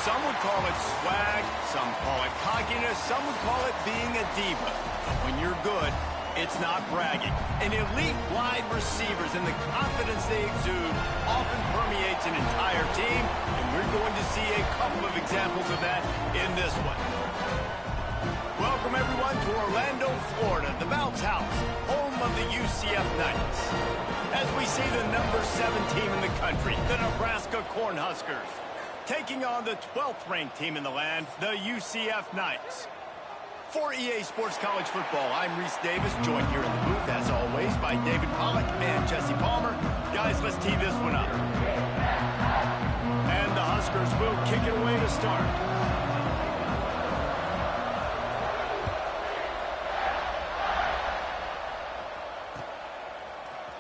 Some would call it swag, some call it cockiness, some would call it being a diva. But when you're good, it's not bragging. An elite wide receivers and the confidence they exude often permeates an entire team, and we're going to see a couple of examples of that in this one. Welcome, everyone, to Orlando, Florida, the Bounce House, home of the UCF Knights. As we see the number 7 team in the country, the Nebraska Cornhuskers, taking on the 12th-ranked team in the land, the UCF Knights. For EA Sports College Football, I'm Reese Davis, joined here in the booth, as always, by David Pollack and Jesse Palmer. Guys, let's tee this one up. And the Huskers will kick it away to start.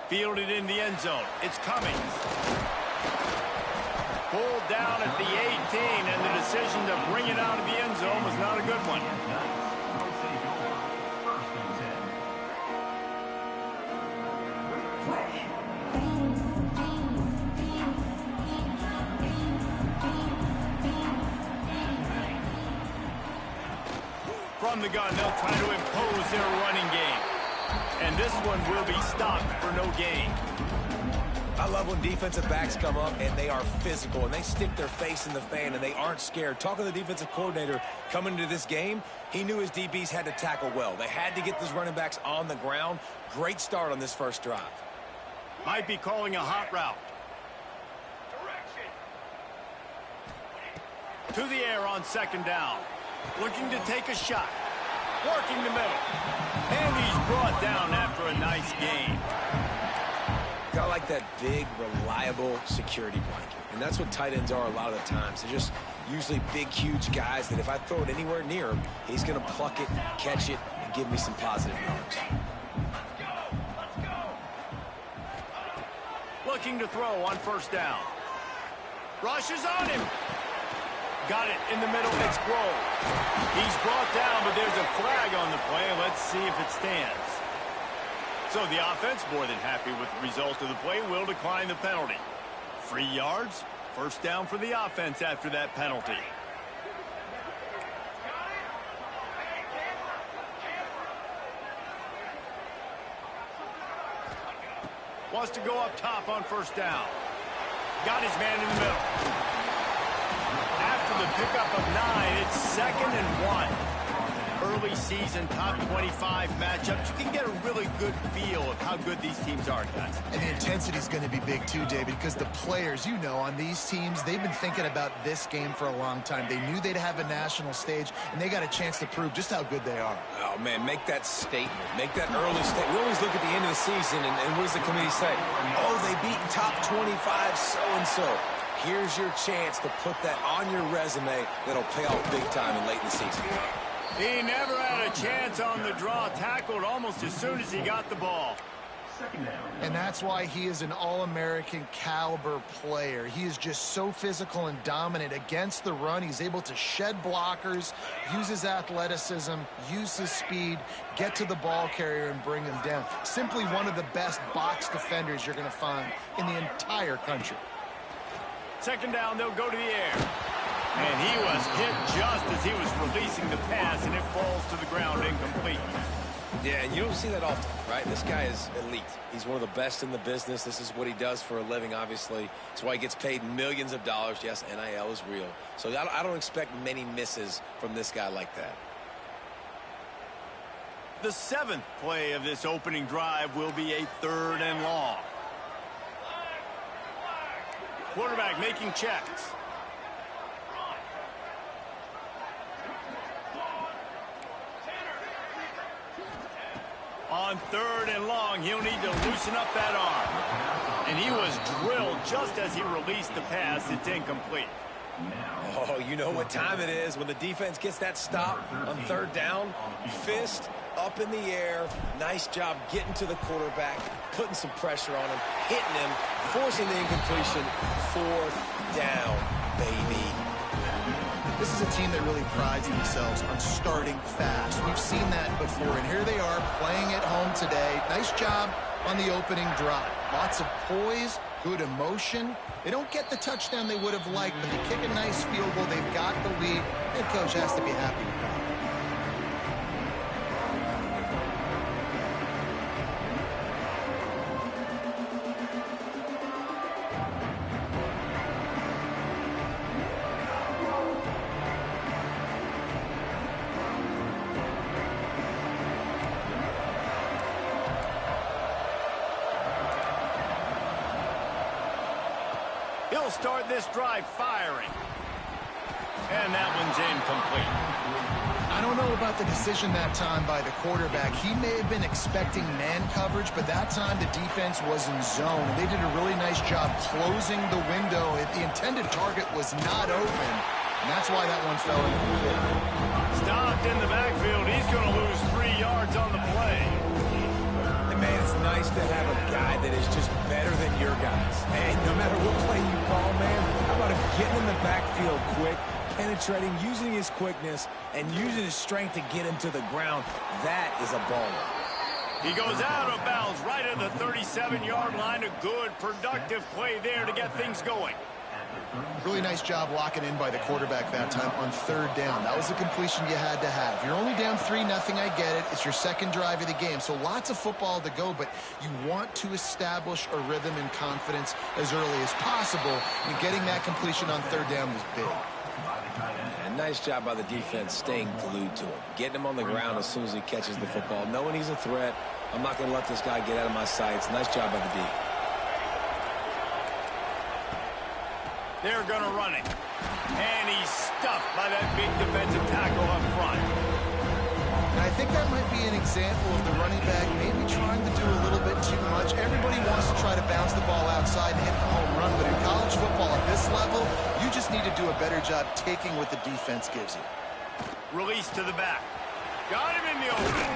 Fielded in the end zone. It's coming. Pulled down at the 18, and the decision to bring it out of the end zone was not a good one. From the gun, they'll try to impose their running game. And this one will be stopped for no gain. I love when defensive backs come up and they are physical and they stick their face in the fan and they aren't scared. Talking to the defensive coordinator coming into this game, he knew his DBs had to tackle well. They had to get those running backs on the ground. Great start on this first drive. Might be calling a hot route. To the air on second down. Looking to take a shot. Working the middle. And he's brought down after a nice gain. Got like that big, reliable security blanket. And that's what tight ends are a lot of the times. They're just usually big, huge guys that if I throw it anywhere near him, he's going to pluck it, catch it, and give me some positive yards. Looking to throw on first down. Rushes on him. Got it in the middle. It's Grove. He's brought down, but there's a flag on the play. Let's see if it stands. So the offense, more than happy with the result of the play, will decline the penalty. 3 yards, first down for the offense after that penalty. Wants to go up top on first down. Got his man in the middle. After the pickup of 9, it's 2nd and 1. Early season top 25 matchups. You can get a really good feel of how good these teams are, guys. And the intensity is going to be big too, David, because the players, you know, on these teams, they've been thinking about this game for a long time. They knew they'd have a national stage, and they got a chance to prove just how good they are. Oh, man, make that statement. Make that early statement. We always look at the end of the season, and what does the committee say? Oh, they beat top 25 so-and-so. Here's your chance to put that on your resume that'll pay off big time and late in the season. He never had a chance on the draw. Tackled almost as soon as he got the ball. And that's why he is an All-American caliber player. He is just so physical and dominant against the run. He's able to shed blockers, use his athleticism, use his speed, get to the ball carrier and bring him down. Simply one of the best box defenders you're going to find in the entire country. Second down, they'll go to the air. And he was hit just as he was releasing the pass, and it falls to the ground incomplete. Yeah, and you don't see that often, right? This guy is elite. He's one of the best in the business. This is what he does for a living, obviously. That's why he gets paid millions of dollars. Yes, NIL is real. So I don't expect many misses from this guy like that. The 7th play of this opening drive will be a 3rd and long. Quarterback making checks. On 3rd and long, he'll need to loosen up that arm. And he was drilled just as he released the pass. It's incomplete. Oh, you know what time it is when the defense gets that stop on 3rd down. Fist up in the air. Nice job getting to the quarterback, putting some pressure on him, hitting him, forcing the incompletion. 4th down, baby. This is a team that really prides themselves on starting fast. We've seen that before, and here they are playing at home today. Nice job on the opening drive. Lots of poise, good emotion. They don't get the touchdown they would have liked, but they kick a nice field goal. They've got the lead. Head coach has to be happy with that. He'll start this drive firing. And that one's incomplete. I don't know about the decision that time by the quarterback. He may have been expecting man coverage, but that time the defense was in zone. And they did a really nice job closing the window. The intended target was not open, and that's why that one fell incomplete. Stopped in the backfield. He's going to lose 3 yards on the play. And man, it's nice to have a guy that is just better than your guys. And no matter what play you call, man, how about him getting in the backfield quick, penetrating, using his quickness, and using his strength to get him to the ground? That is a baller. He goes out of bounds right at the 37-yard line. A good, productive play there to get things going. Really nice job locking in by the quarterback that time on third down. That was the completion you had to have. You're only down 3-0, I get it. It's your second drive of the game, so lots of football to go, but you want to establish a rhythm and confidence as early as possible, and getting that completion on third down was big. And nice job by the defense staying glued to him, getting him on the ground as soon as he catches the football, knowing he's a threat. I'm not going to let this guy get out of my sights. Nice job by the D. They're going to run it. And he's stuffed by that big defensive tackle up front. And I think that might be an example of the running back maybe trying to do a little bit too much. Everybody wants to try to bounce the ball outside and hit the home run, but in college football at this level, you just need to do a better job taking what the defense gives you. Release to the back. Got him in the open.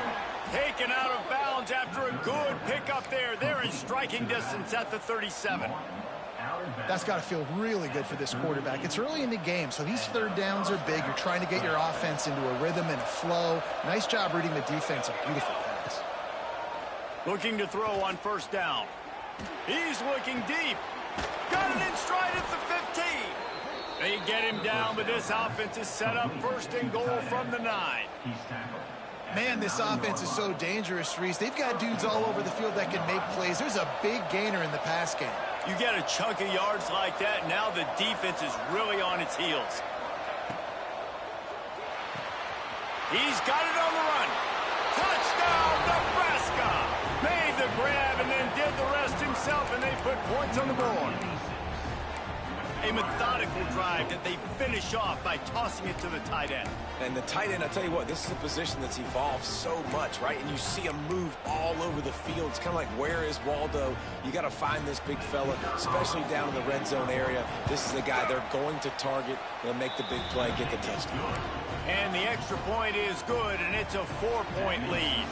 Taken out of bounds after a good pickup there. They're in striking distance at the 37. That's got to feel really good for this quarterback. It's early in the game, so these third downs are big. You're trying to get your offense into a rhythm and a flow. Nice job reading the defense. A beautiful pass. Looking to throw on first down. He's looking deep. Got it in stride at the 15. They get him down, but this offense is set up first and goal from the 9. Man, this offense is so dangerous, Reese. They've got dudes all over the field that can make plays. There's a big gainer in the pass game. You get a chunk of yards like that, now the defense is really on its heels. He's got it on the run. Touchdown, Nebraska! Made the grab and then did the rest himself, and they put points on the board. A methodical drive that they finish off by tossing it to the tight end. And the tight end, I tell you what, this is a position that's evolved so much, right? And you see him move all over the field. It's kind of like, where is Waldo? You got to find this big fella, especially down in the red zone area. This is the guy they're going to target. They'll make the big play, get the touchdown. And the extra point is good, and it's a 4-point lead.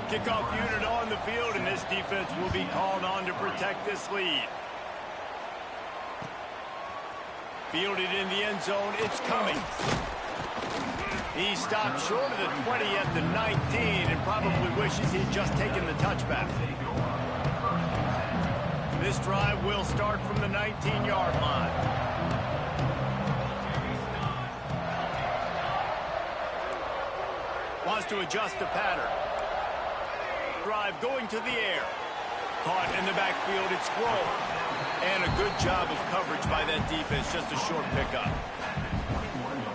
Kickoff unit on the field, and this defense will be called on to protect this lead. Fielded in the end zone, it's coming. He stopped short of the 20 at the 19 and probably wishes he'd just taken the touchback. This drive will start from the 19-yard line. Wants to adjust the pattern. Drive going to the air. Caught in the backfield, it's Grove. And a good job of coverage by that defense, just a short pickup.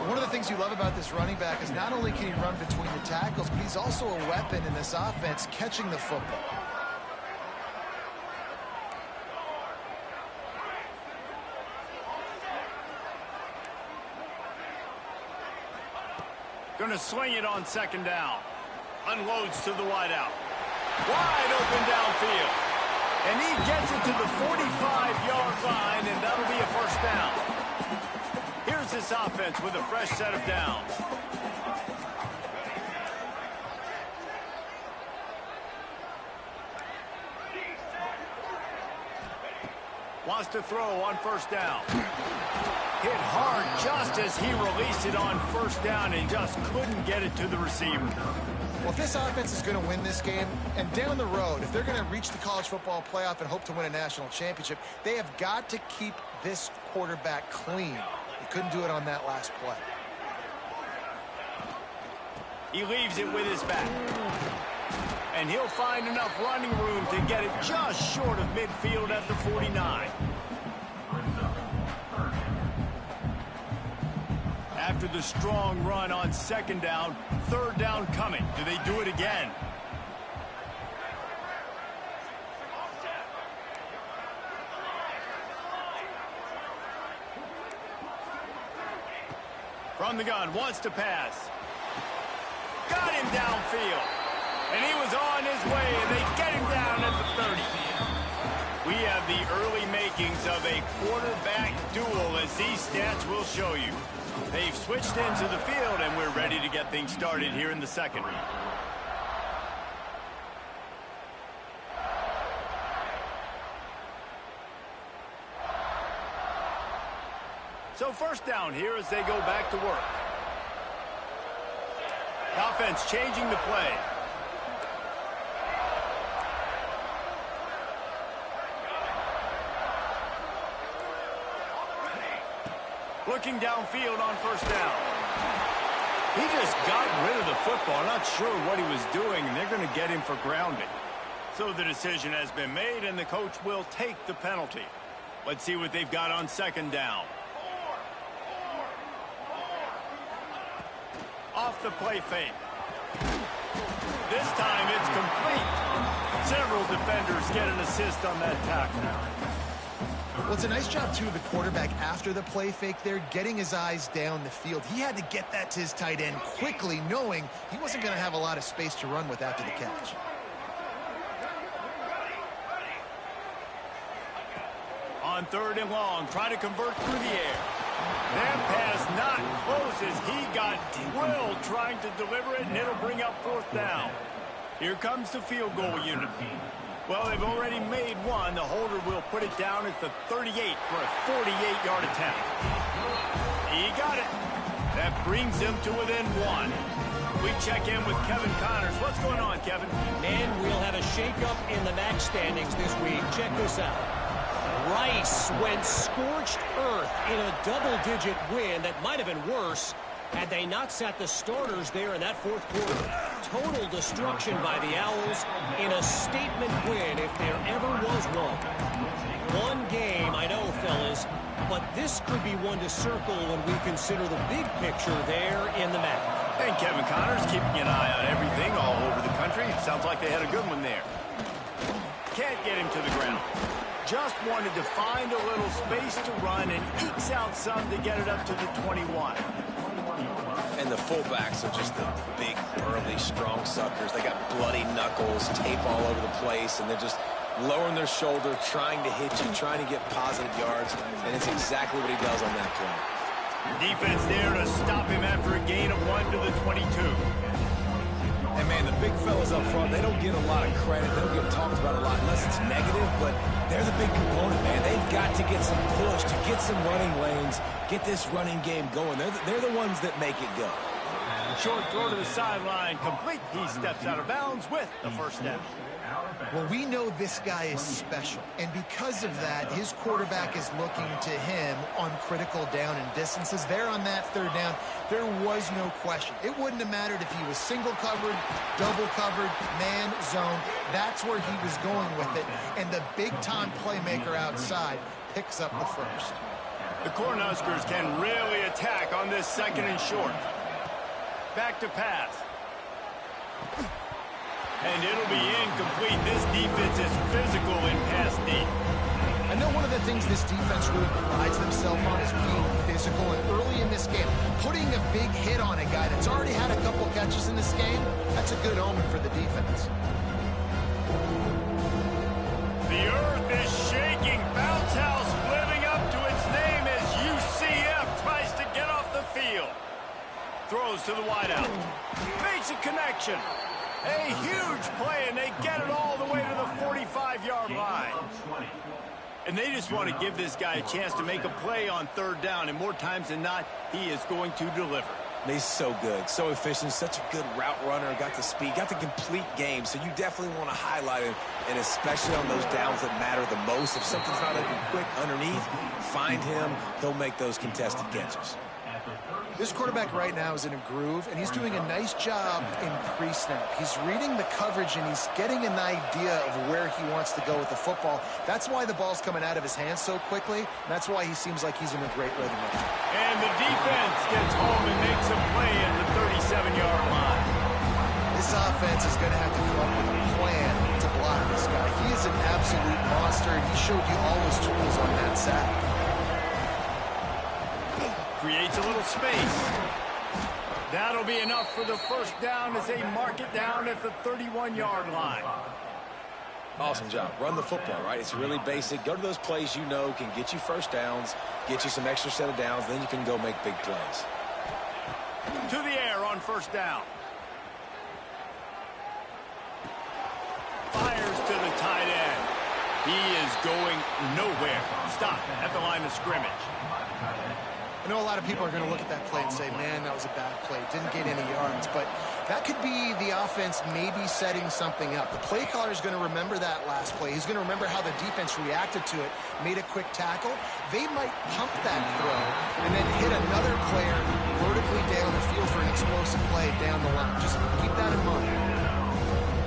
One of the things you love about this running back is not only can he run between the tackles, but he's also a weapon in this offense, catching the football. Going to swing it on second down. Unloads to the wideout. Wide open downfield. And he gets it to the 45-yard line, and that'll be a first down. Here's this offense with a fresh set of downs. Wants to throw on first down. Hit hard just as he released it on first down and just couldn't get it to the receiver. Well, if this offense is going to win this game, and down the road, if they're going to reach the college football playoff and hope to win a national championship, they have got to keep this quarterback clean. They couldn't do it on that last play. He leaves it with his back. And he'll find enough running room to get it just short of midfield at the 49. After the strong run on second down, third down coming. Do they do it again? From the gun, wants to pass. Got him downfield. And he was on his way, and they get him down at the 30. We have the early makings of a quarterback duel, as these stats will show you. They've switched into the field, and we're ready to get things started here in the second. So first down here as they go back to work. Offense changing the play. Looking downfield on first down. He just got rid of the football. Not sure what he was doing, and they're going to get him for grounding. So the decision has been made, and the coach will take the penalty. Let's see what they've got on second down. Off the play fake. This time it's complete. Several defenders get an assist on that tackle. Well, it's a nice job, too, of the quarterback after the play fake there, getting his eyes down the field. He had to get that to his tight end quickly, knowing he wasn't going to have a lot of space to run with after the catch. On third and long, trying to convert through the air. That pass not close as he got drilled trying to deliver it, and it'll bring up fourth down. Here comes the field goal unit. Well, they've already made one. The holder will put it down at the 38 for a 48-yard attempt. He got it. That brings him to within one. We check in with Kevin Connors. What's going on, Kevin? And we'll have a shakeup in the MAC standings this week. Check this out. Rice went scorched earth in a double-digit win that might have been worse had they not sat the starters there in that fourth quarter. Total destruction by the Owls in a statement win if there ever was one. One game, I know, fellas, but this could be one to circle when we consider the big picture there in the MAC. And Kevin Connors keeping an eye on everything all over the country. Sounds like they had a good one there. Can't get him to the ground. Just wanted to find a little space to run and ekes out some to get it up to the 21. And the fullbacks are just the big, burly, strong suckers. They got bloody knuckles, tape all over the place, and they're just lowering their shoulder, trying to hit you, trying to get positive yards, and it's exactly what he does on that play. Defense there to stop him after a gain of 1 to the 22. And, man, the big fellas up front, they don't get a lot of credit. They don't get talked about a lot unless it's negative, but they're the big component, man. They've got to get some push, to get some running lanes, get this running game going. They're the ones that make it go. Short throw to the sideline, complete. He steps out of bounds with the first down. Well, we know this guy is special, and because of that, his quarterback is looking to him on critical down and distances. There on that third down, there was no question. It wouldn't have mattered if he was single covered, double covered, man, zone. That's where he was going with it, and the big-time playmaker outside picks up the first. The Cornhuskers can really attack on this second and short. Back to pass. And it'll be incomplete. This defense is physical in pass deep. I know one of the things this defense really prides themselves on is being physical, and early in this game, putting a big hit on a guy that's already had a couple catches in this game, that's a good omen for the defense. The earth is shaking. Bounce house living up to its name as UCF tries to get off the field. Throws to the wideout. Makes a connection. A huge play, and they get it all the way to the 45-yard line. And they just want to give this guy a chance to make a play on third down, and more times than not, he is going to deliver. He's so good, so efficient, such a good route runner, got the speed, got the complete game, so you definitely want to highlight him, and especially on those downs that matter the most. If something's not open quick underneath, find him, he'll make those contested catches. This quarterback right now is in a groove, and he's doing a nice job in pre-snap. He's reading the coverage, and he's getting an idea of where he wants to go with the football. That's why the ball's coming out of his hands so quickly, and that's why he seems like he's in a great rhythm. And the defense gets home and makes a play at the 37-yard line. This offense is going to have to come up with a plan to block this guy. He is an absolute monster, and he showed you all his tools on that sack. Creates a little space. That'll be enough for the first down as they mark it down at the 31-yard line. Awesome job. Run the football, right? It's really basic. Go to those plays you know can get you first downs, get you some extra set of downs, then you can go make big plays. To the air on first down. Fires to the tight end. He is going nowhere. Stop at the line of scrimmage. I know a lot of people are going to look at that play and say, man, that was a bad play. Didn't get any yards. But that could be the offense maybe setting something up. The play caller is going to remember that last play. He's going to remember how the defense reacted to it, made a quick tackle. They might pump that throw and then hit another player vertically down the field for an explosive play down the line. Just keep that in mind.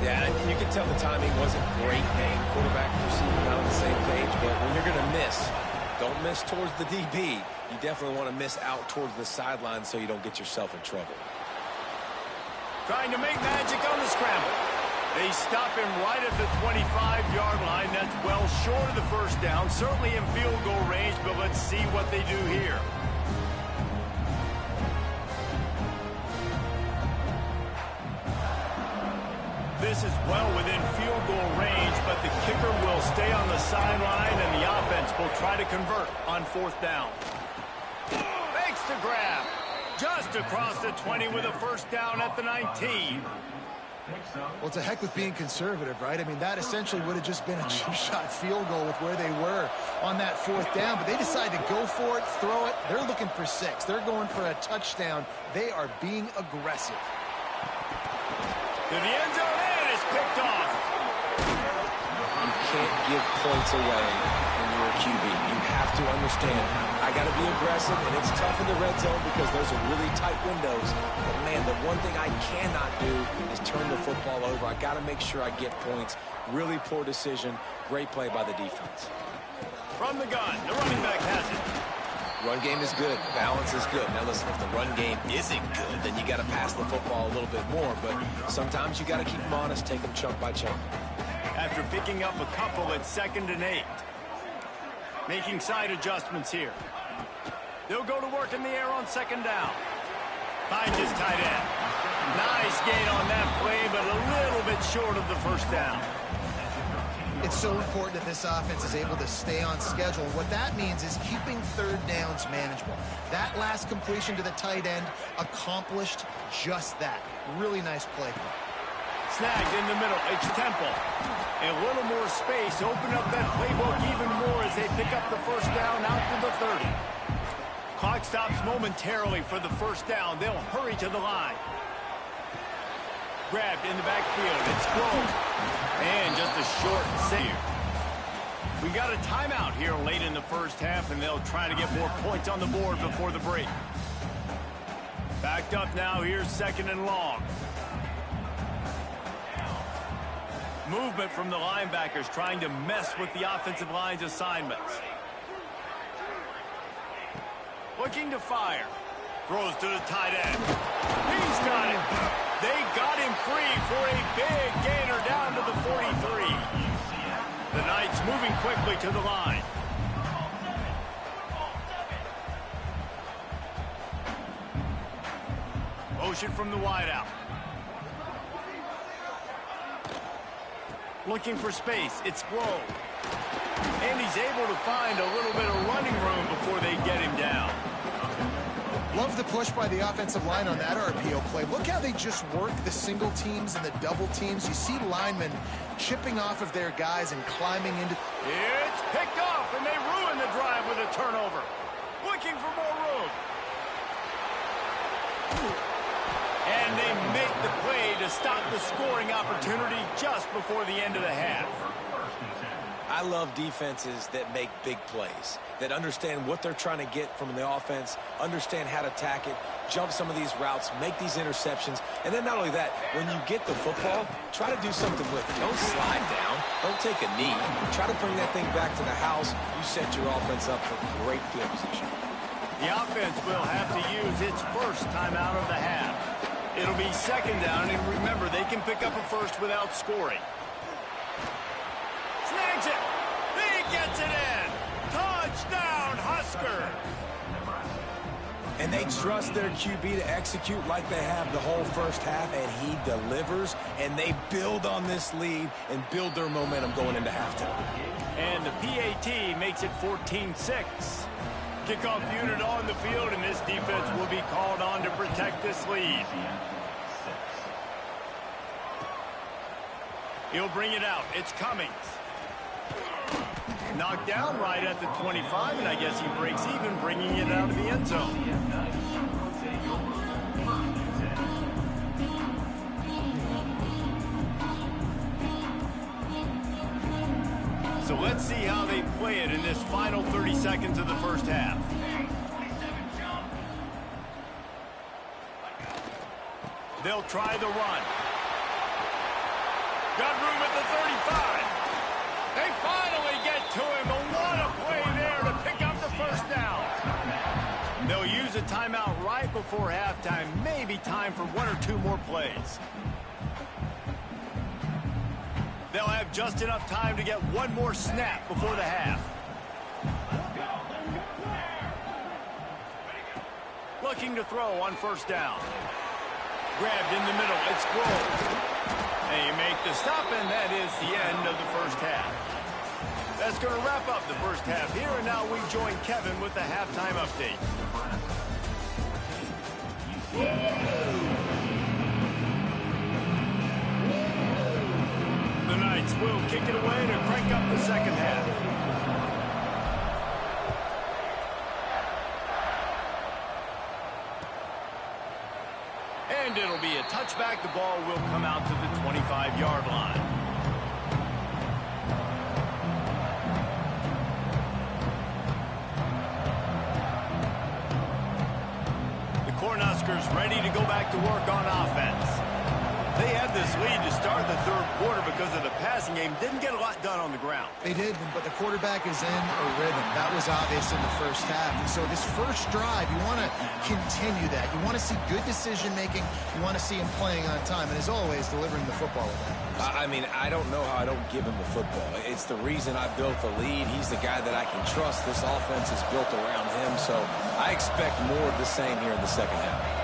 Yeah, and you can tell the timing wasn't great. Quarterback and receiver not on the same page, but when you're going to miss, don't miss towards the DB. You definitely want to miss out towards the sideline so you don't get yourself in trouble. Trying to make magic on the scramble. They stop him right at the 25-yard line. That's well short of the first down. Certainly in field goal range, but let's see what they do here. This is well within field goal range, but the kicker will stay on the sideline, and the offense will try to convert on fourth down. Makes the grab. Just across the 20 with a first down at the 19. Well, to heck with being conservative, right? I mean, that essentially would have just been a two-shot field goal with where they were on that fourth down, but they decided to go for it, throw it. They're looking for 6. They're going for a touchdown. They are being aggressive. To the end zone, and it's picked off. You can't give points away when you're a QB. You have to understand, I got to be aggressive, and it's tough in the red zone because those are really tight windows. But, man, the one thing I cannot do is turn the football over. I got to make sure I get points. Really poor decision. Great play by the defense. From the gun, the running back has it. Run game is good. Balance is good. Now, listen, if the run game isn't good, then you got to pass the football a little bit more. But sometimes you got to keep them honest, take them chunk by chunk. After picking up a couple at 2nd and 8. Making side adjustments here. They'll go to work in the air on 2nd down. Finds his tight end. Nice gain on that play, but a little bit short of the first down. It's so important that this offense is able to stay on schedule. What that means is keeping third downs manageable. That last completion to the tight end accomplished just that. Really nice play. Snagged in the middle. It's Temple. A little more space. Open up that playbook even more as they pick up the first down out to the 30. Clock stops momentarily for the first down. They'll hurry to the line. Grabbed in the backfield. It's close. And just a short save. We got a timeout here late in the first half, and they'll try to get more points on the board before the break. Backed up now. Here's 2nd and long. Movement from the linebackers trying to mess with the offensive line's assignments. Looking to fire. Throws to the tight end. He's got it. They got him free for a big gainer down to the 43. The Knights moving quickly to the line. Motion from the wideout. Looking for space. It's Grove. And he's able to find a little bit of running room before they get him down. Love the push by the offensive line on that RPO play. Look how they just work the single teams and the double teams. You see linemen chipping off of their guys and climbing into. It's picked off, and they ruin the drive with a turnover. Looking for more room. And they make the play to stop the scoring opportunity just before the end of the half. I love defenses that make big plays, that understand what they're trying to get from the offense, understand how to attack it, jump some of these routes, make these interceptions, and then not only that, when you get the football, try to do something with it. Don't slide down. Don't take a knee. Try to bring that thing back to the house. You set your offense up for great field position. The offense will have to use its first timeout of the half. It'll be second down, and remember, they can pick up a first without scoring. Snags it. He gets it in. Touchdown, Husker. And they trust their QB to execute like they have the whole first half, and he delivers, and they build on this lead and build their momentum going into halftime. And the PAT makes it 14-6. Kickoff unit on the field, and this defense will be called on to protect this lead. He'll bring it out. It's Cummings. Knocked down right at the 25, and I guess he breaks even, bringing it out of the end zone. So let's see how they play it in this final 30 seconds of the first half. They'll try the run. Got room at the 35. They finally get to him, and what a play there to pick up the first down. They'll use a timeout right before halftime. Maybe time for one or two more plays. They'll have just enough time to get one more snap before the half. Looking to throw on first down. Grabbed in the middle. It's Grove. They make the stop, and that is the end of the first half. That's going to wrap up the first half here, and now we join Kevin with the halftime update. The Knights will kick it away to crank up the second half. And it'll be a touchback. The ball will come out to the 25-yard line. The Cornhuskers ready to go back to work on offense. They had this lead to start the third quarter because of the passing game. Didn't get a lot done on the ground. They did, but the quarterback is in a rhythm. That was obvious in the first half. And so this first drive, you want to continue that. You want to see good decision-making. You want to see him playing on time. And as always, delivering the football with that. I mean, I don't know how I don't give him the football. It's the reason I built the lead. He's the guy that I can trust. This offense is built around him. So I expect more of the same here in the second half.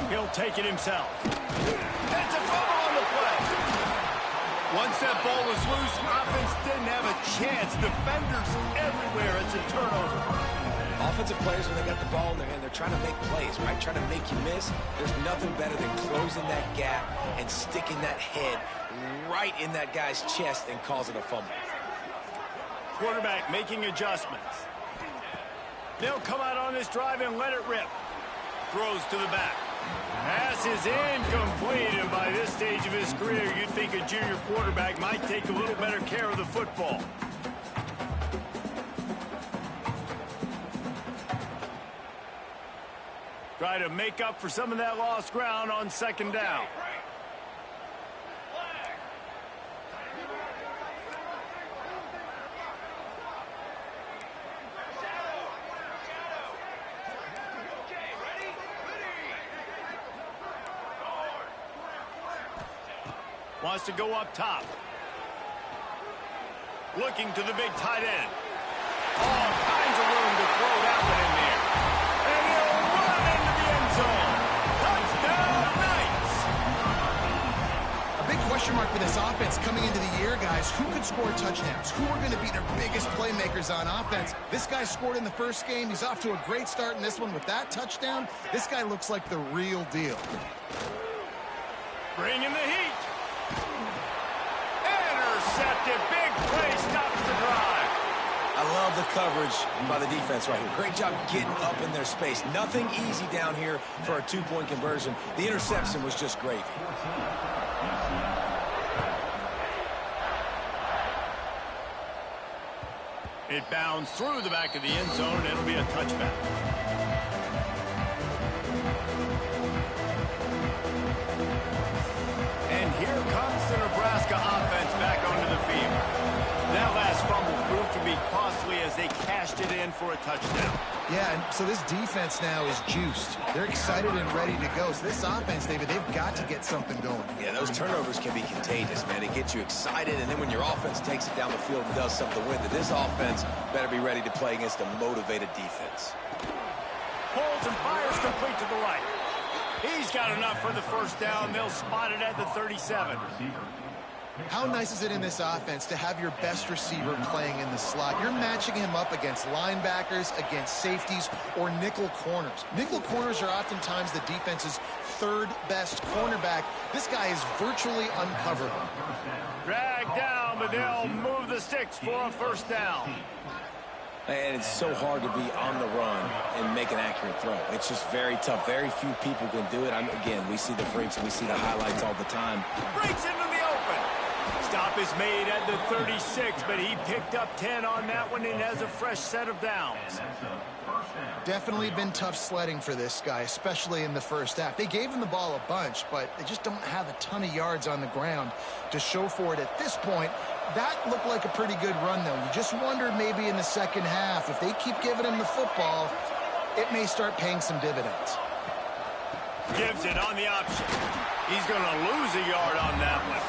He'll take it himself. That's a fumble on the play. Once that ball was loose, offense didn't have a chance. Defenders everywhere. It's a turnover. Offensive players, when they got the ball in their hand, they're trying to make plays, right? Trying to make you miss. There's nothing better than closing that gap and sticking that head right in that guy's chest and causing a fumble. Quarterback making adjustments. They'll come out on this drive and let it rip. Throws to the back. Pass is incomplete, and by this stage of his career, you'd think a junior quarterback might take a little better care of the football. Try to make up for some of that lost ground on second down. Wants to go up top. Looking to the big tight end. All kinds of room to throw that one in there. And he'll run into the end zone. Touchdown, Knights! A big question mark for this offense coming into the year, guys. Who could score touchdowns? Who are going to be their biggest playmakers on offense? This guy scored in the first game. He's off to a great start in this one with that touchdown. This guy looks like the real deal. Bring in the heat. intercepted. Big play stops the drive. I love the coverage by the defense right here. Great job getting up in their space. Nothing easy down here for a two-point conversion. The interception was just gravy. It bounds through the back of the end zone. It'll be a touchback. And here comes the Nebraska offense back onto the field. That last fumble proved to be costly as they cashed it in for a touchdown. Yeah, and so this defense now is juiced. They're excited and ready to go. So this offense, David, they've got to get something going. Yeah, those turnovers can be contagious, man. It gets you excited, and then when your offense takes it down the field and does something to win, this offense better be ready to play against a motivated defense. Pulls and fires complete to the right. He's got enough for the first down. They'll spot it at the 37. How nice is it in this offense to have your best receiver playing in the slot? You're matching him up against linebackers, against safeties, or nickel corners. Nickel corners are oftentimes the defense's third best cornerback. This guy is virtually uncoverable. Dragged down, but they'll move the sticks for a first down. And it's so hard to be on the run and make an accurate throw. It's just very tough. Very few people can do it. Again, we see the freaks and we see the highlights all the time. Breaks into the open. Stop is made at the 36, but he picked up 10 on that one and has a fresh set of downs. Definitely been tough sledding for this guy, especially in the first half. They gave him the ball a bunch, but they just don't have a ton of yards on the ground to show for it at this point. That looked like a pretty good run, though. You just wonder maybe in the second half, if they keep giving him the football, it may start paying some dividends. Gives it on the option. He's going to lose a yard on that one.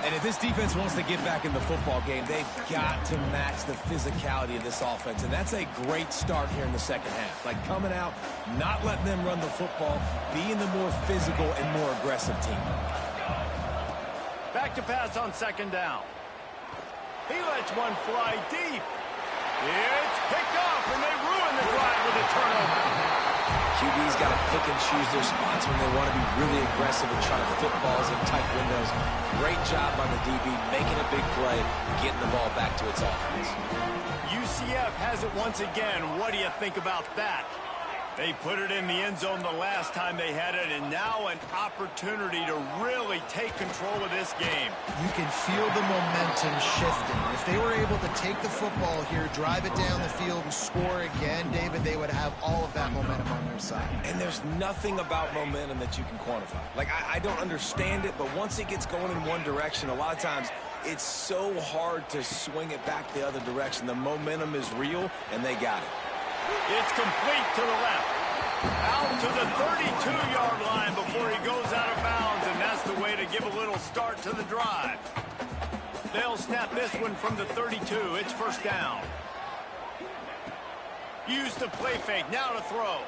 And if this defense wants to get back in the football game, they've got to match the physicality of this offense. And that's a great start here in the second half. Like coming out, not letting them run the football, being the more physical and more aggressive team. Back to pass on second down. He lets one fly deep. It's picked off, and they ruin the drive with a turnover. QB's got to pick and choose their spots when they want to be really aggressive and try to fit balls in tight windows. Great job by the DB making a big play, getting the ball back to its offense. UCF has it once again. What do you think about that? They put it in the end zone the last time they had it, and now an opportunity to really take control of this game. You can feel the momentum shifting. If they were able to take the football here, drive it down the field, and score again, David, they would have all of that momentum on their side. And there's nothing about momentum that you can quantify. Like, I don't understand it, but once it gets going in one direction, a lot of times it's so hard to swing it back the other direction. The momentum is real, and they got it. It's complete to the left. Out to the 32-yard line before he goes out of bounds, and that's the way to give a little start to the drive. They'll snap this one from the 32. It's first down. Use the play fake. Now to throw.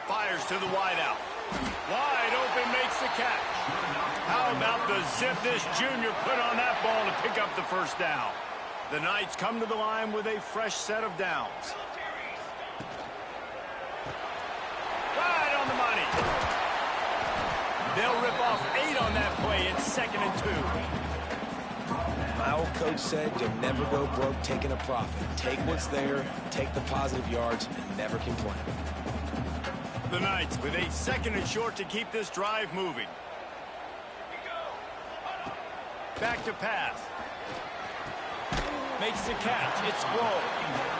Fires to the wideout. Wide open, makes the catch. How about the zip this junior put on that ball to pick up the first down? The Knights come to the line with a fresh set of downs. Right on the money. They'll rip off 8 on that play. It's 2nd and 2. My old coach said you'll never go broke taking a profit. Take what's there, take the positive yards, and never complain. The Knights with 8 seconds and short to keep this drive moving. Back to pass. Makes the catch. It's Blow.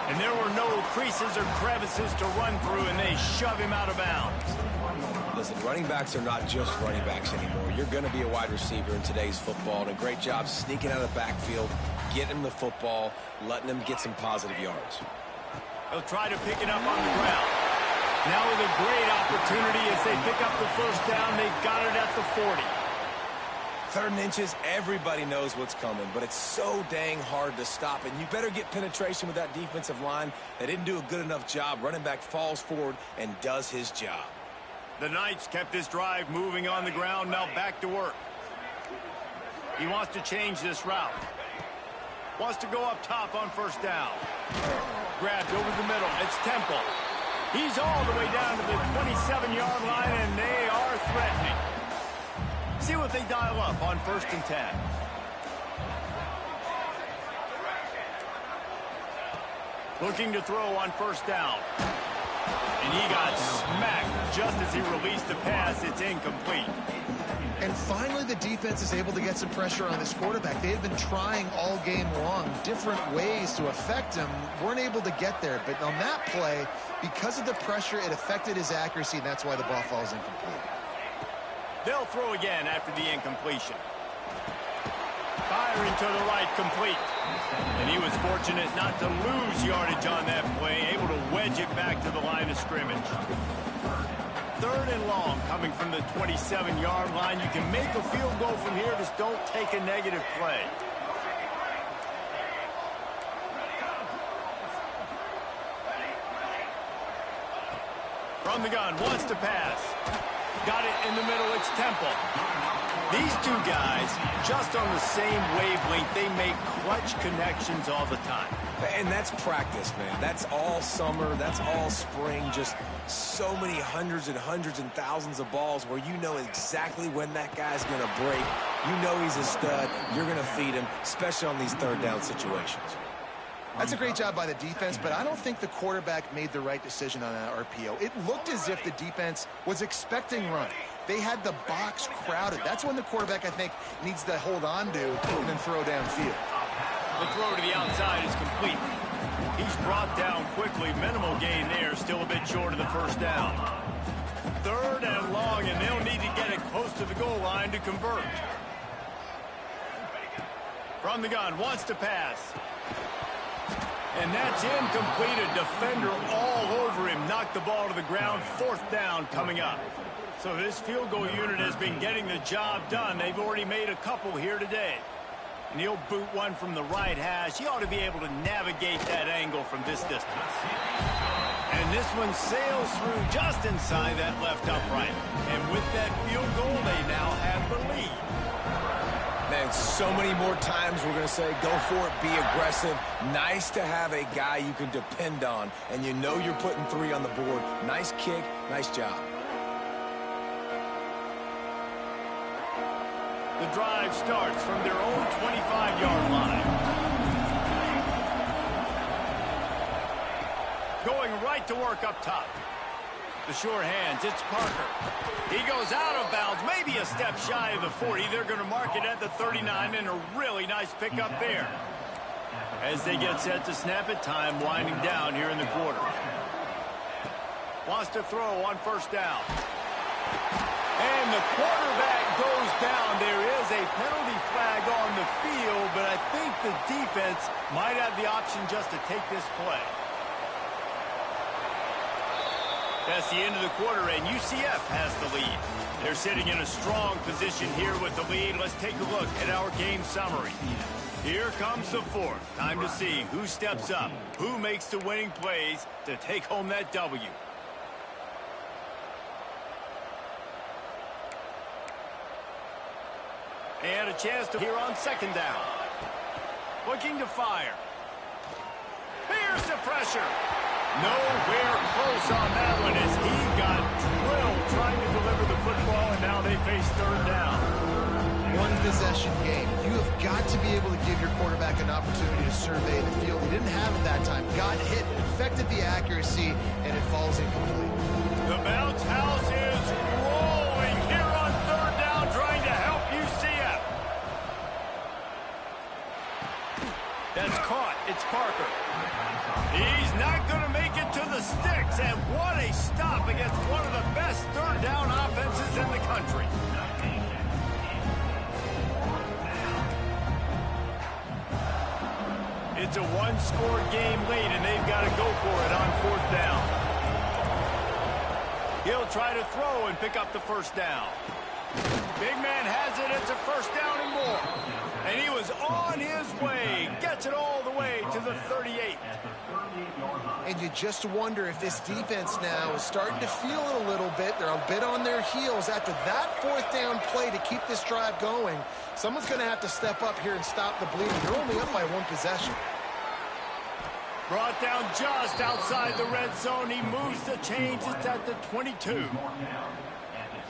And there were no creases or crevices to run through, and they shove him out of bounds. Listen, running backs are not just running backs anymore. You're going to be a wide receiver in today's football, and a great job sneaking out of the backfield, getting him the football, letting him get some positive yards. He'll try to pick it up on the ground. Now with a great opportunity as they pick up the first down. They've got it at the 40. 3rd and inches, everybody knows what's coming, but it's so dang hard to stop, and you better get penetration with that defensive line. They didn't do a good enough job. Running back falls forward and does his job. The Knights kept this drive moving on the ground. Now back to work. He wants to change this route. Wants to go up top on first down. Grabbed over the middle. It's Temple. He's all the way down to the 27-yard line, and they are threatening. See what they dial up on 1st and 10. Looking to throw on first down. And he got smacked just as he released the pass. It's incomplete. And finally, the defense is able to get some pressure on this quarterback. They had been trying all game long different ways to affect him. Weren't able to get there. But on that play, because of the pressure, it affected his accuracy, and that's why the ball falls incomplete. They'll throw again after the incompletion. Firing to the right, complete. And he was fortunate not to lose yardage on that play, able to wedge it back to the line of scrimmage. 3rd and long coming from the 27-yard line. You can make a field goal from here, just don't take a negative play. From the gun, wants to pass. Got it in the middle, it's Temple. These two guys, just on the same wavelength, they make clutch connections all the time. And that's practice, man. That's all summer. That's all spring. Just so many hundreds and thousands of balls where you know exactly when that guy's going to break. You know he's a stud. You're going to feed him, especially on these 3rd down situations. That's a great job by the defense, but I don't think the quarterback made the right decision on that RPO. It looked as if the defense was expecting run. They had the box crowded. That's when the quarterback, I think, needs to hold on to and then throw downfield. The throw to the outside is complete. He's brought down quickly. Minimal gain there, still a bit short of the first down. 3rd and long, and they'll need to get it close to the goal line to convert. From the gun, wants to pass. And that's incomplete. A defender all over him. Knocked the ball to the ground. 4th down coming up. So this field goal unit has been getting the job done. They've already made a couple here today. And he'll boot one from the right hash. He ought to be able to navigate that angle from this distance. And this one sails through just inside that left upright. And with that field goal, they now have the lead. Man, so many more times we're going to say, go for it, be aggressive. Nice to have a guy you can depend on, and you know you're putting 3 on the board. Nice kick, nice job. The drive starts from their own 25-yard line. Going right to work up top. The short hands, it's Parker. He goes out of bounds, maybe a step shy of the 40. They're going to mark it at the 39, and a really nice pickup there. As they get set to snap it, time winding down here in the quarter. Wants to throw on first down. And the quarterback goes down. There is a penalty flag on the field, but I think the defense might have the option just to take this play. That's the end of the quarter, and UCF has the lead. They're sitting in a strong position here with the lead. Let's take a look at our game summary. Here comes the 4th. Time to see who steps up, who makes the winning plays to take home that W. And a chance to here on 2nd down. Looking to fire. Here's the pressure. Nowhere close on that one as he got drilled trying to deliver the football, and now they face 3rd down. One possession game. You have got to be able to give your quarterback an opportunity to survey the field. He didn't have it that time. Got hit, affected the accuracy, and it falls incomplete. The bounce house is rolling here on 3rd down, trying to help UCF. That's caught. It's Parker. He's not going to make it to the sticks, and what a stop against one of the best 3rd down offenses in the country. It's a one-score game late, and they've got to go for it on 4th down. He'll try to throw and pick up the first down. Big man has it. It's a first down and more. And he was on his way. Gets it all the way to the 38. And you just wonder if this defense now is starting to feel it a little bit. They're a bit on their heels after that 4th down play to keep this drive going. Someone's going to have to step up here and stop the bleeding. They're only up by 1 possession. Brought down just outside the red zone. He moves the chains. It's at the 22.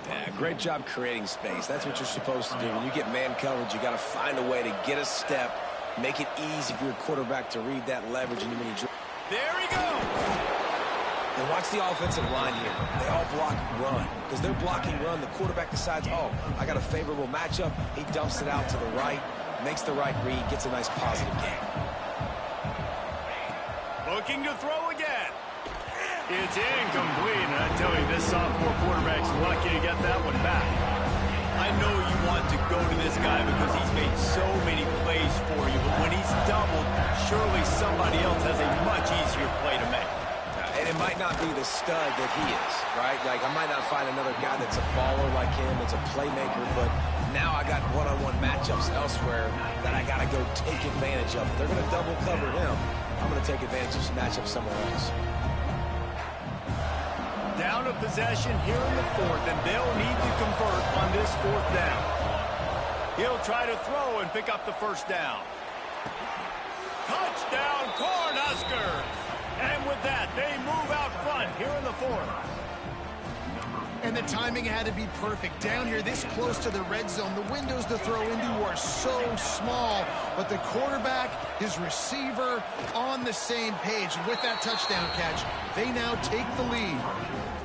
Yeah, great job creating space. That's what you're supposed to do. When you get man coverage, you got to find a way to get a step, make it easy for your quarterback to read that leverage. And when you There he goes. And watch the offensive line here. They all block run. Because they're blocking run, the quarterback decides, oh, I got a favorable matchup. He dumps it out to the right, makes the right read, gets a nice positive gain. Looking to throw again. It's incomplete, and I tell you, this sophomore quarterback's lucky to get that one back. I know you want to go to this guy because he's made so many plays for you, but when he's doubled, surely somebody else has a much easier play to make. And it might not be the stud that he is, right? Like, I might not find another guy that's a baller like him, that's a playmaker, but now I got one-on-one matchups elsewhere that I got to go take advantage of. If they're going to double cover him, I'm going to take advantage of some matchups somewhere else. Down a possession here in the fourth, and they'll need to convert on this fourth down. He'll try to throw and pick up the first down. Touchdown, Cornhuskers! And with that, they move out front here in the fourth. And the timing had to be perfect. Down here, this close to the red zone, the windows to throw into are so small, but the quarterback, his receiver, on the same page. And with that touchdown catch, they now take the lead.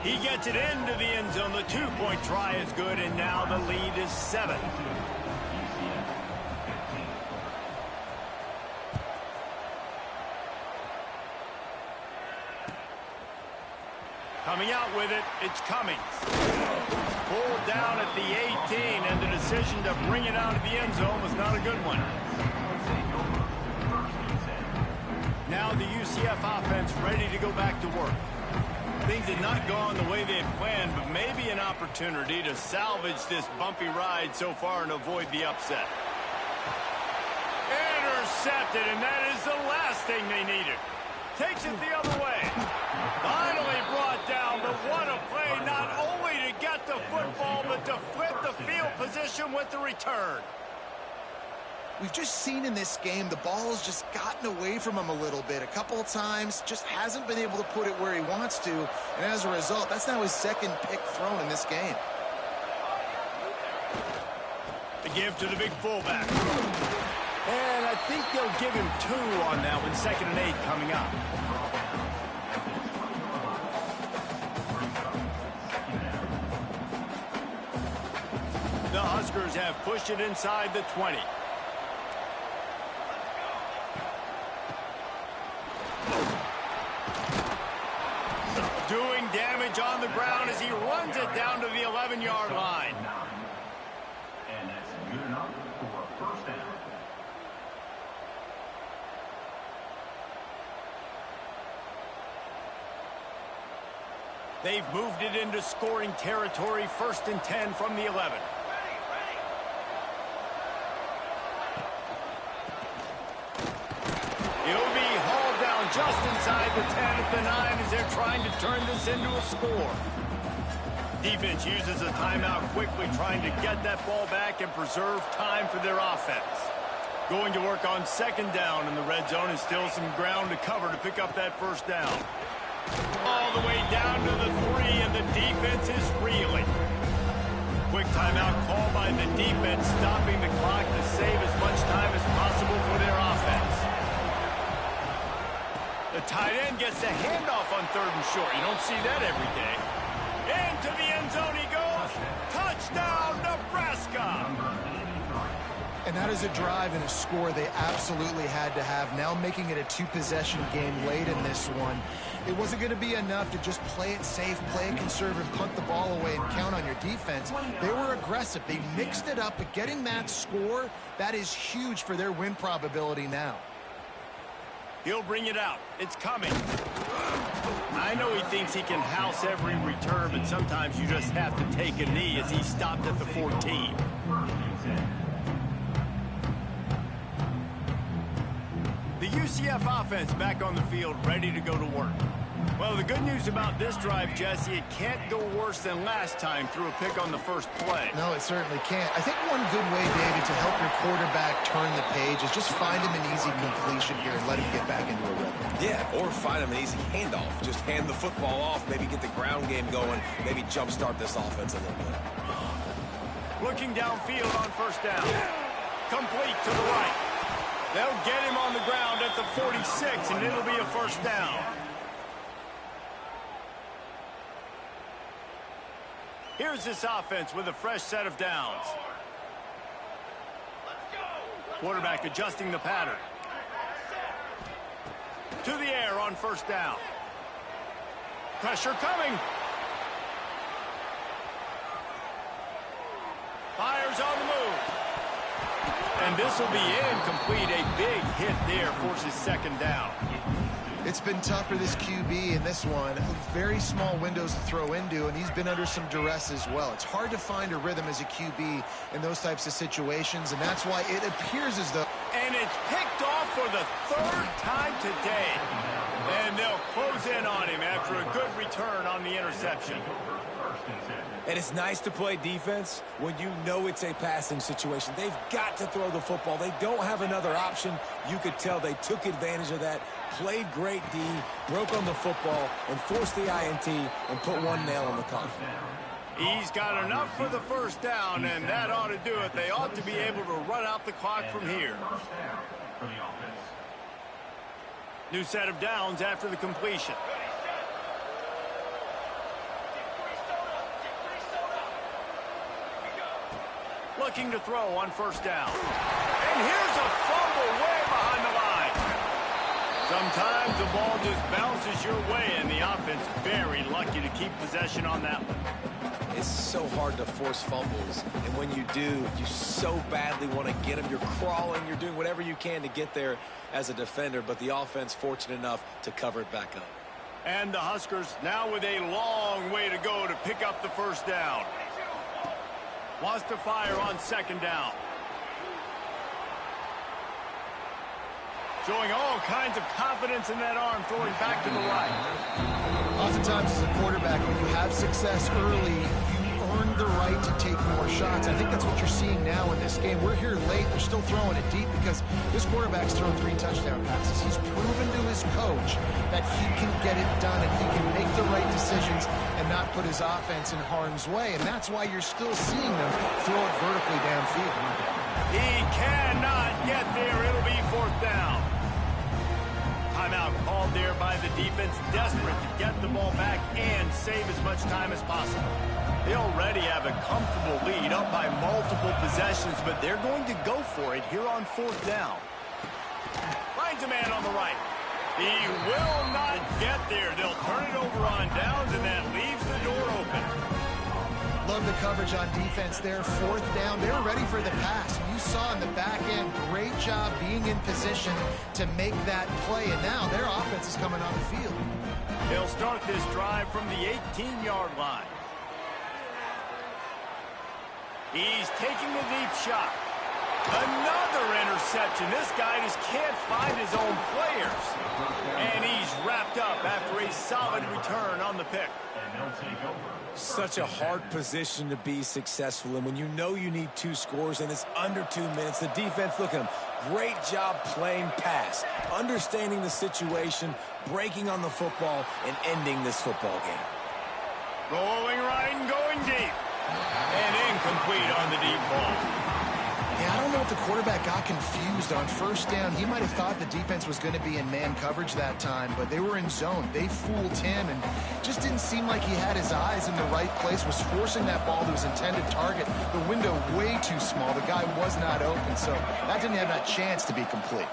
He gets it into the end zone. The two-point try is good, and now the lead is 7. Coming out with it, it's Cummings. Pulled down at the 18, and the decision to bring it out of the end zone was not a good one. Now the UCF offense ready to go back to work. Things had not gone the way they had planned, but maybe an opportunity to salvage this bumpy ride so far and avoid the upset. Intercepted, and that is the last thing they needed. Takes it the other way. Finally brought down, but what a play, not only to get the football, but to flip the field position with the return. We've just seen in this game the ball has just gotten away from him a little bit. A couple of times, just hasn't been able to put it where he wants to. And as a result, that's now his second pick thrown in this game. The give to the big fullback. And I think they'll give him 2 on that one. 2nd and 8 coming up. The Huskers have pushed it inside the 20. Doing damage on the ground as he runs it down to the 11-yard line. And that's good enough for a first down. They've moved it into scoring territory. 1st and 10 from the 11. He'll be hauled down just inside the 10 at the 9 as they're trying to turn this into a score. Defense uses a timeout quickly, trying to get that ball back and preserve time for their offense. Going to work on 2nd down in the red zone, and still some ground to cover to pick up that first down. All the way down to the 3, and the defense is reeling. Quick timeout call by the defense, stopping the clock to save as much time as possible for their offense. The tight end gets the handoff on 3rd and short. You don't see that every day. Into the end zone he goes. Touchdown, Nebraska! And that is a drive and a score they absolutely had to have. Now making it a 2-possession game late in this one. It wasn't going to be enough to just play it safe, play it conservative, punt the ball away, and count on your defense. They were aggressive. They mixed it up, but getting that score, that is huge for their win probability now. He'll bring it out. It's coming. I know he thinks he can house every return, but sometimes you just have to take a knee as he stopped at the 14. The UCF offense back on the field, ready to go to work. Well, the good news about this drive, Jesse, it can't go worse than last time through a pick on the first play. No, it certainly can't. I think one good way, David, to help your quarterback turn the page is just find him an easy completion here and let him get back into a rhythm. Yeah, or find him an easy handoff. Just hand the football off, maybe get the ground game going, maybe jumpstart this offense a little bit. Looking downfield on 1st down. Complete to the right. They'll get him on the ground at the 46, and it'll be a first down. Here's this offense with a fresh set of downs. Quarterback adjusting the pattern. To the air on first down. Pressure coming. Fires on the move. And this will be incomplete. A big hit there forces second down. It's been tough for this QB in this one. Very small windows to throw into, and he's been under some duress as well. It's hard to find a rhythm as a QB in those types of situations, and that's why it appears as though... And it's picked off for the third time today. And they'll close in on him after a good return on the interception. And it's nice to play defense when you know it's a passing situation. They've got to throw the football. They don't have another option. You could tell they took advantage of that, played great D, broke on the football, and forced the INT and put one nail on the coffin. He's got enough for the first down, and that ought to do it. They ought to be able to run out the clock from here. New set of downs after the completion. Looking to throw on first down. And here's a fumble way behind the line. Sometimes the ball just bounces your way, and the offense very lucky to keep possession on that one. It's so hard to force fumbles, and when you do, you so badly want to get them. You're crawling, you're doing whatever you can to get there as a defender, but the offense fortunate enough to cover it back up. And the Huskers now with a long way to go to pick up the first down. Wants to fire on second down. Showing all kinds of confidence in that arm, throwing back to the right. Oftentimes as a quarterback, when you have success early, you earn the right to take more shots. I think that's what you're seeing now in this game. We're here late. They're still throwing it deep because this quarterback's thrown 3 touchdown passes. He's proven to his coach that he can get it done and he can make the right decisions and not put his offense in harm's way. And that's why you're still seeing them throw it vertically downfield. He cannot get there. It'll be fourth down. Timeout called there by the defense, desperate to get the ball back and save as much time as possible. They already have a comfortable lead up by multiple possessions, but they're going to go for it here on fourth down. Finds a man on the right. He will not get there. They'll turn it over on downs, and that leaves the door open. Love the coverage on defense there. Fourth down. They're ready for the pass. You saw in the back end, great job being in position to make that play. And now their offense is coming on the field. They'll start this drive from the 18-yard line. He's taking a deep shot. Another interception. This guy just can't find his own players. And he's wrapped up after a solid return on the pick. Such a hard position to be successful in when you know you need 2 scores and it's under 2 minutes. The defense, look at him. Great job playing pass, understanding the situation, breaking on the football, and ending this football game. Rolling right and going deep. And incomplete on the deep ball. Yeah, I don't know if the quarterback got confused on first down. He might have thought the defense was going to be in man coverage that time, but they were in zone. They fooled him and just didn't seem like he had his eyes in the right place, was forcing that ball to his intended target. The window way too small. The guy was not open, so that didn't have that chance to be complete.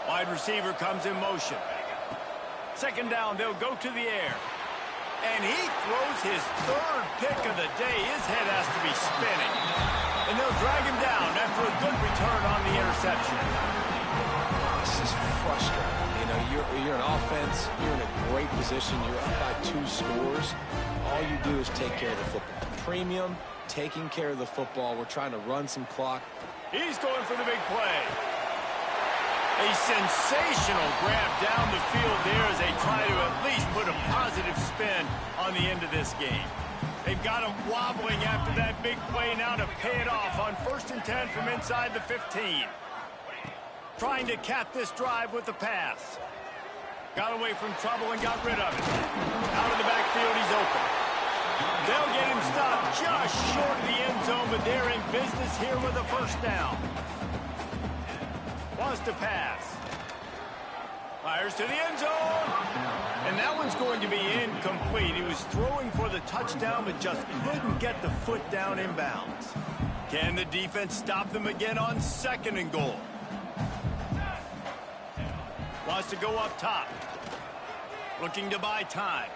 Wide receiver comes in motion. Second down, they'll go to the air. And he throws his third pick of the day. His head has to be spinning. And they'll drag him down after a good return on the interception. This is frustrating. You know, you're an offense. You're in a great position. You're up by 2 scores. All you do is take care of the football. Premium, taking care of the football. We're trying to run some clock. He's going for the big play. A sensational grab down the field there as they try to at least put a positive spin on the end of this game. They've got him wobbling after that big play now to pay it off on 1st and 10 from inside the 15. Trying to cap this drive with the pass. Got away from trouble and got rid of it. Out of the backfield, he's open. They'll get him stopped just short of the end zone, but they're in business here with a first down. just a pass. Fires to the end zone. And that one's going to be incomplete. He was throwing for the touchdown, but just couldn't get the foot down inbounds. Can the defense stop them again on 2nd and goal? Wants to go up top. Looking to buy time.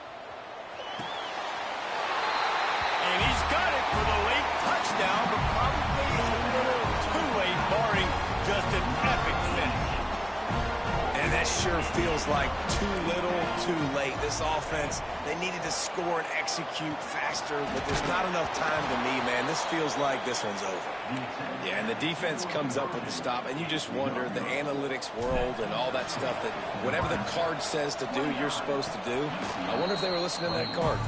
And he's got it for the late touchdown, but probably a little too late, barring just an epic finish. And that sure feels like too little, too late. This offense, they needed to score and execute faster, but there's not enough time to me, man. This feels like this one's over. Yeah, and the defense comes up with the stop, and you just wonder, the analytics world and all that stuff, that whatever the card says to do, you're supposed to do. I wonder if they were listening to that card.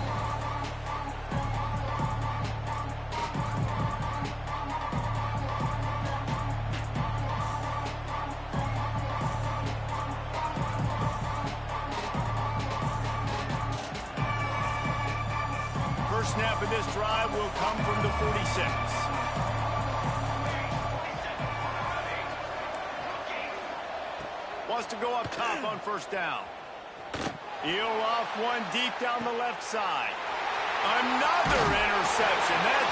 Snap of this drive will come from the 46. Wants to go up top on 1st down. He'll off one deep down the left side. Another interception. That